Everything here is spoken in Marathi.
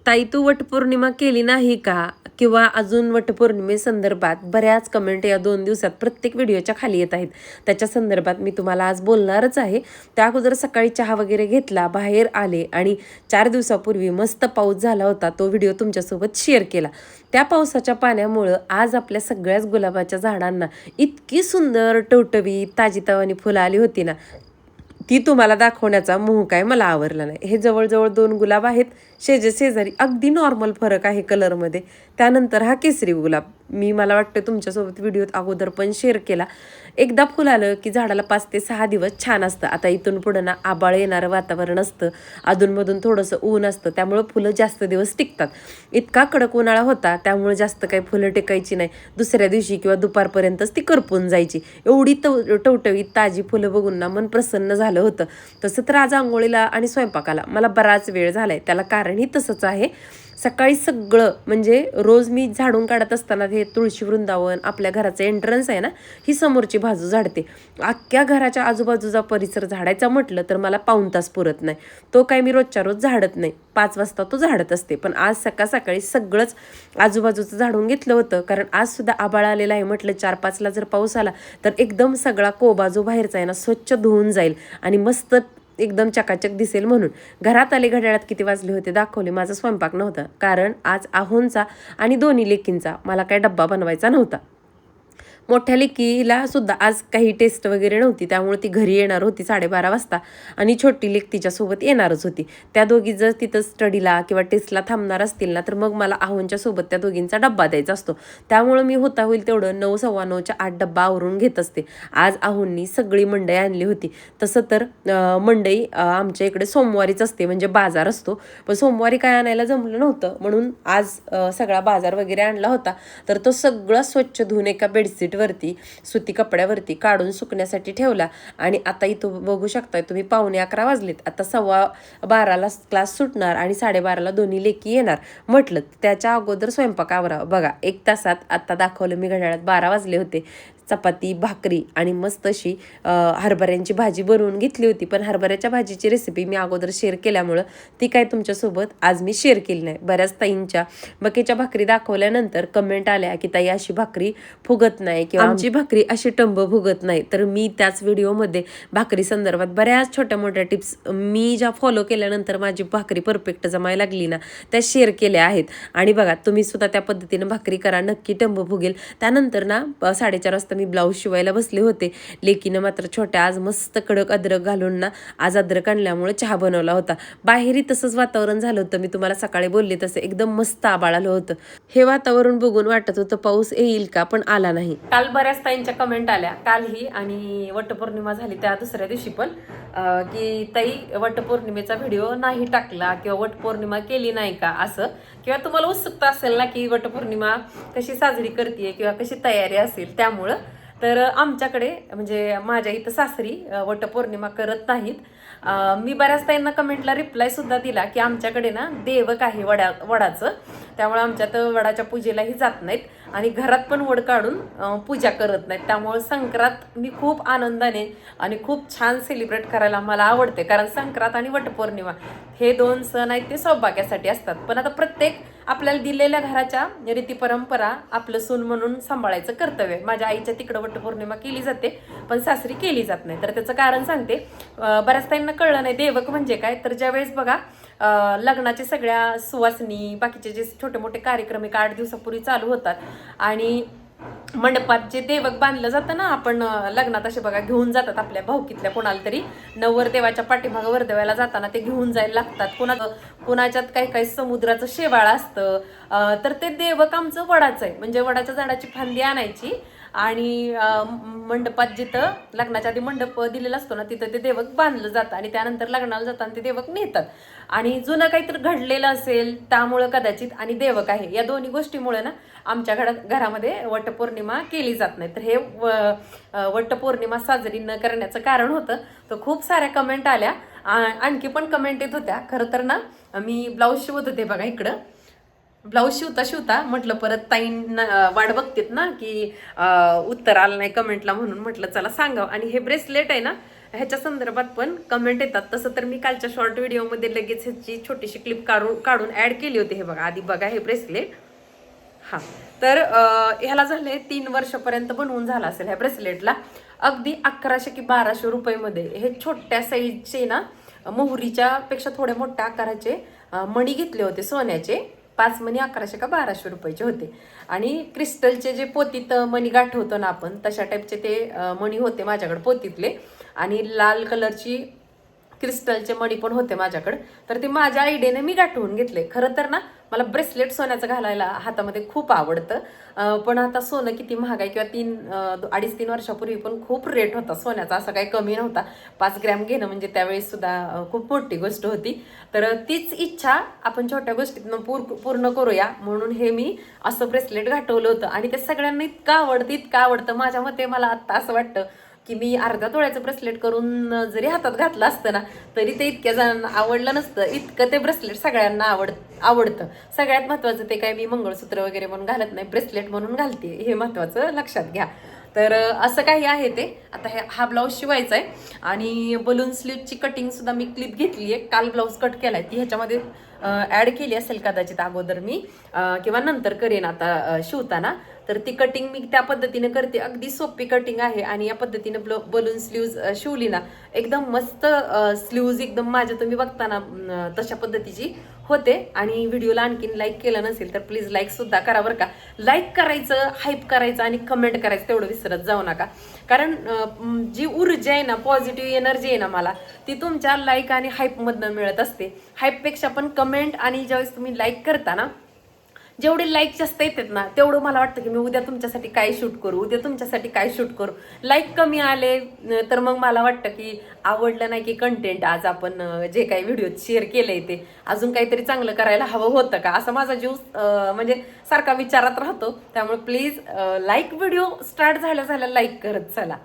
ताई तू वटपौर्णिमा केली नाही का? किंवा अजून वटपौर्णिमेसंदर्भात बऱ्याच कमेंट या 2 दिवसात प्रत्येक व्हिडिओच्या खाली येत आहेत. त्याच्या संदर्भात मी तुम्हाला आज बोलणारच आहे. त्या अगोदर सकाळी चहा वगैरे घेतला, बाहेर आले आणि 4 दिवसापूर्वी मस्त पाऊस झाला होता. तो व्हिडिओ तुमच्यासोबत शेअर केला. त्या पावसाच्या पाण्यामुळं आज आपल्या सगळ्याच गुलाबाच्या झाडांना इतकी सुंदर टवटवीत ताजीतवानी फुलं आली होती ना, ती तुम्हाला दाखवण्याचा मोह काय मला आवरला नाही. हे जवळजवळ 2 गुलाब आहेत शेजारी. अगदी नॉर्मल फरक आहे कलरमध्ये. त्यानंतर हा केसरी गुलाब मला वाटतं तुमच्यासोबत व्हिडिओत अगोदर पण शेअर केला. एकदा फुल आलं की झाडाला 5 ते 6 दिवस छान असतं. आता इथून पुढं ना आभाळ येणारं वातावरण असतं, अधूनमधून थोडंसं ऊन असतं, त्यामुळं फुलं जास्त दिवस टिकतात. इतका कडक उन्हाळा होता त्यामुळे जास्त काही फुलं टिकायची नाही. दुसऱ्या दिवशी किंवा दुपारपर्यंतच ती करपून जायची. एवढी टवटवीत ताजी फुलं बघून ना मन प्रसन्न झालं होतं. तसं तर आज अंघोळीला आणि स्वयंपाकाला मला बराच वेळ झालाय. त्याला कारणही तसंच आहे. सकाळी सगळं म्हणजे रोज मी झाडून काढत असताना हे तुळशी वृंदावन आपल्या घराचं एंट्रन्स आहे ना, ही समोरची बाजू झाडते. अख्ख्या घराच्या आजूबाजूचा परिसर झाडायचा म्हटलं तर मला पाऊण तास पुरत नाही. तो काय मी रोजच्या रोज झाडत नाही. 5 वाजता तो झाडत असते. पण आज सकाळी सगळंच आजूबाजूचं झाडून घेतलं होतं. कारण आज सुद्धा आभाळ आलेला आहे. म्हटलं 4-5ला जर पाऊस आला तर एकदम सगळा कोबा जो बाहेरचा आहे ना स्वच्छ धुवून जाईल आणि मस्त एकदम चकाचक दिसेल म्हणून. घरात आले, घड्याळात किती वाजले होते दाखवले. माझा स्वयंपाक नव्हता कारण आज आहोंचा आणि दोन्ही लेकींचा मला काय डब्बा बनवायचा नव्हता. मोठ्या लेकीला सुद्धा आज काही टेस्ट वगैरे नव्हती, त्यामुळे ती घरी येणार होती 12:30 वाजता आणि छोटी लेक तिच्यासोबत येणारच होती. त्या दोघी जर तिथं स्टडीला किंवा टेस्टला थांबणार असतील ना, तर मग मला आहोंच्या सोबत त्या दोघींचा डब्बा द्यायचा असतो. त्यामुळं मी होता होईल तेवढं 9, 9:15च्या आत डब्बा आवरून घेत असते. आज आहोंनी सगळी मंडई आणली होती. तसं तर मंडई आमच्या इकडे सोमवारीच असते, म्हणजे बाजार असतो. पण सोमवारी काय आणायला जमलं नव्हतं म्हणून आज सगळा बाजार वगैरे आणला होता. तर तो सगळा स्वच्छ धुवून एका बेडशीट वरती सुती कपड्यावरती काढून सुकण्यासाठी ठेवला. आणि आता इथं बघू शकताय तुम्ही 11:15 वाजलेत. आता 12:15ला क्लास सुटणार आणि 12:30ला दोन्ही लेकी येणार. म्हटलं त्याच्या अगोदर स्वयंपाक आवरावा. बघा 1 तासात आता दाखवलं मी घड्याळात 12 वाजले होते. चपाती, भाकरी आणि मस्त अशी हरभऱ्यांची भाजी बनवून घेतली होती. पण हरभऱ्याच्या भाजीची रेसिपी मी अगोदर शेअर केल्यामुळं ती काय तुमच्यासोबत आज मी शेअर केली नाही. बऱ्याच ताईंच्या मकेच्या भाकरी दाखवल्यानंतर कमेंट आल्या की ताई अशी भाकरी फुगत नाही किंवा आमची भाकरी अशी टंब फुगत नाही. तर मी त्याच व्हिडिओमध्ये भाकरी संदर्भात बऱ्याच छोट्या मोठ्या टिप्स मी ज्या फॉलो केल्यानंतर माझी भाकरी परफेक्ट जमायला लागली ना, त्या शेअर केल्या आहेत. आणि बघा तुम्ही सुद्धा त्या पद्धतीनं भाकरी करा, नक्की टंब फुगेल. त्यानंतर ना 4:30 वाजता मी ब्लाऊज शिवायला बसले होते. लेकीनं मात्र छोट्या आज मस्त कडक अद्रक घालून ना, आज अद्रक आणल्यामुळे चहा बनवला होता. बाहेरही तसंच वातावरण झालं होतं. मी तुम्हाला सकाळी बोलले तसं एकदम मस्त आभाळ आलं होतं. हे वातावरण बघून वाटत होतं पाऊस येईल का, पण आला नाही. काल बऱ्याच ताईंच्या कमेंट आल्या, कालही आणि वटपौर्णिमा झाली त्या दुसऱ्या दिवशी पण, की ताई वटपौर्णिमेचा व्हिडिओ नाही टाकला किंवा वटपौर्णिमा केली नाही का असं, किंवा तुम्हाला उत्सुकता असेल ना की वटपौर्णिमा कशी साजरी करते किंवा कशी तयारी असेल. त्यामुळं तर आमच्याकडे म्हणजे माझ्या इथं सासरी वटपौर्णिमा करत नाहीत. मी बऱ्याच ताईंना कमेंटला रिप्लाय सुद्धा दिला की आमच्याकडे ना देवक आहे वडाचं, त्यामुळे आमच्यात वडाच्या पूजेलाही जात नाहीत आणि घरात पण वड काढून पूजा करत नाहीत. त्यामुळे संक्रांत मी खूप आनंदाने आणि खूप छान सेलिब्रेट करायला मला आवडते. कारण संक्रांत आणि वटपौर्णिमा हे 2 सण आहेत ते सौभाग्यासाठी असतात. पण आता प्रत्येक आपल्याला दिलेल्या घराच्या रीती परंपरा आपलं सून म्हणून सांभाळायचं कर्तव्य. माझ्या आईच्या तिकडं वटपौर्णिमा केली जाते पण सासरी केली जात नाही. तर त्याचं कारण सांगते. बऱ्याच ताईंना कळलं नाही देवक म्हणजे काय. तर ज्यावेळेस बघा लग्नाचे सगळ्या सुवासनी बाकीचे जे छोटे मोठे कार्यक्रम 8 दिवसापूर्वी चालू होतात आणि मंडपात जे देवक बांधलं जातं ना, आपण लग्नात असे बघा घेऊन जातात आपल्या भाऊकीतल्या कोणाला तरी नवरदेवाच्या पाठीमागं वरदेवाला जाताना ते घेऊन जायला लागतात. कुणाच्यात काही समुद्राचं शेवाळ असतं. तर ते देवक आमचं वडाचं आहे. म्हणजे वडाच्या झाडाची फांदी आणायची आणि मंडपात जिथं लग्नाच्या आधी मंडप दिलेला असतो ना, तिथं ते देवक बांधलं जातं आणि त्यानंतर लग्नाला जाताना ते देवक नेतात. आणि जुनं काहीतरी घडलेलं असेल त्यामुळं कदाचित आणि देवक आहे या दोन्ही गोष्टीमुळे ना आमच्या घरामध्ये वटपौर्णिमा केली जात नाही. तर हे वटपौर्णिमा साजरी न करण्याचं कारण होतं. तर खूप साऱ्या कमेंट आल्या. आणखी पण कमेंट येत होत्या. खरं तर ना मी ब्लाऊज शिवत होते बघा इकडं. ब्लाऊज शिवता म्हटलं परत ताईंना वाट बघतेत ना की उत्तर आलं नाही कमेंटला, म्हणून म्हटलं चला सांगावं. आणि हे ब्रेसलेट आहे ना ह्याच्या संदर्भात पण कमेंट येतात. तसं तर मी कालच्या शॉर्ट व्हिडिओमध्ये लगेच ह्याची छोटीशी क्लिप काढून ऍड केली होती. हे बघा, आधी बघा हे ब्रेसलेट. हा, तर ह्याला झाले 3 वर्षापर्यंत बनवून झाला असेल ह्या ब्रेसलेटला. अगदी 1100 की 1200 रुपयेमध्ये हे छोट्या साईजचे ना, मोहरीच्या पेक्षा थोड्या मोठ्या आकाराचे मणी घेतले होते सोन्याचे. 5 मणी 1100 का 1200 रुपयाचे होते. आणि क्रिस्टलचे जे पोतीत मणी गाठवतो ना आपण, तशा टाईपचे ते मणी होते माझ्याकडे पोतीतले. आणि लाल कलरची क्रिस्टलचे मणी पण होते माझ्याकडे. तर ते माझ्या आयडियाने मी गाठवून घेतले. खरं तर ना, मला ब्रेसलेट सोन्याचं घालायला हातामध्ये खूप आवडतं. पण आता सोनं किती महाग आहे, किंवा 2.5-3 वर्षापूर्वी पण खूप रेट होता सोन्याचा, असं काही कमी नव्हता. 5 ग्रॅम घेणं म्हणजे त्यावेळेस सुद्धा खूप मोठी गोष्ट होती. तर तीच इच्छा आपण छोट्या गोष्टीतनं पूर्ण करूया म्हणून हे मी असं ब्रेसलेट घातवलं होतं. आणि ते सगळ्यांना इतकं आवडतं. माझ्या मते मला आत्ता असं वाटतं की मी अर्ध्या तोळ्याचं ब्रेसलेट करून जरी हातात घातलं असतं ना, तरी ते इतक्या जणांना आवडलं नसतं. इतकं ते ब्रेसलेट सगळ्यांना आवडतं. सगळ्यात महत्त्वाचं ते काय, मी मंगळसूत्र वगैरे म्हणून घालत नाही, ब्रेसलेट म्हणून घालते, हे महत्त्वाचं लक्षात घ्या. तर असं काही आहे ते. आता हा ब्लाऊज शिवायचा आहे. आणि बलून स्लीवची कटिंग सुद्धा मी क्लिप घेतली आहे. काल ब्लाऊज कट केलाय, ती ह्याच्यामध्ये ऍड केली असेल कदाचित अगोदर मी, किंवा नंतर करेन आता शिवताना. तर ती कटिंग मी त्या पद्धतीने करते. अगदी सोपी कटिंग आहे. आणि या पद्धतीने बलून स्लीव्ज शिवली ना, एकदम मस्त स्लीव्ज, एकदम माझ्या तुम्ही बघताना तशा पद्धतीची होते. आणि व्हिडिओला आणखीन लाईक केलं नसेल तर प्लीज लाईक सुद्धा करा बरं का. लाईक करायचं, हाईप करायचं आणि कमेंट करायचं तेवढं विसरत जाऊ नका. कारण जी ऊर्जा आहे ना, पॉझिटिव्ह एनर्जी आहे ना मला, ती तुमच्या लाईक आणि हाईपमधनं मिळत असते. हाईपपेक्षा पण कमेंट, आणि ज्यावेळेस तुम्ही लाईक करता ना, जेवढे लाईक जास्त येतात ना, तेवढं मला वाटतं की मी उद्या तुमच्यासाठी काय शूट करू. लाईक कमी आले तर मग मला वाटतं की आवडलं नाही की कंटेंट, आज आपण जे काही व्हिडिओ शेअर केलंय ते अजून काहीतरी चांगलं करायला हवं होतं का, असं माझा जीव म्हणजे सारखा विचारात राहतो. त्यामुळे प्लीज लाईक, व्हिडिओ स्टार्ट झाल्या लाईक करत चला.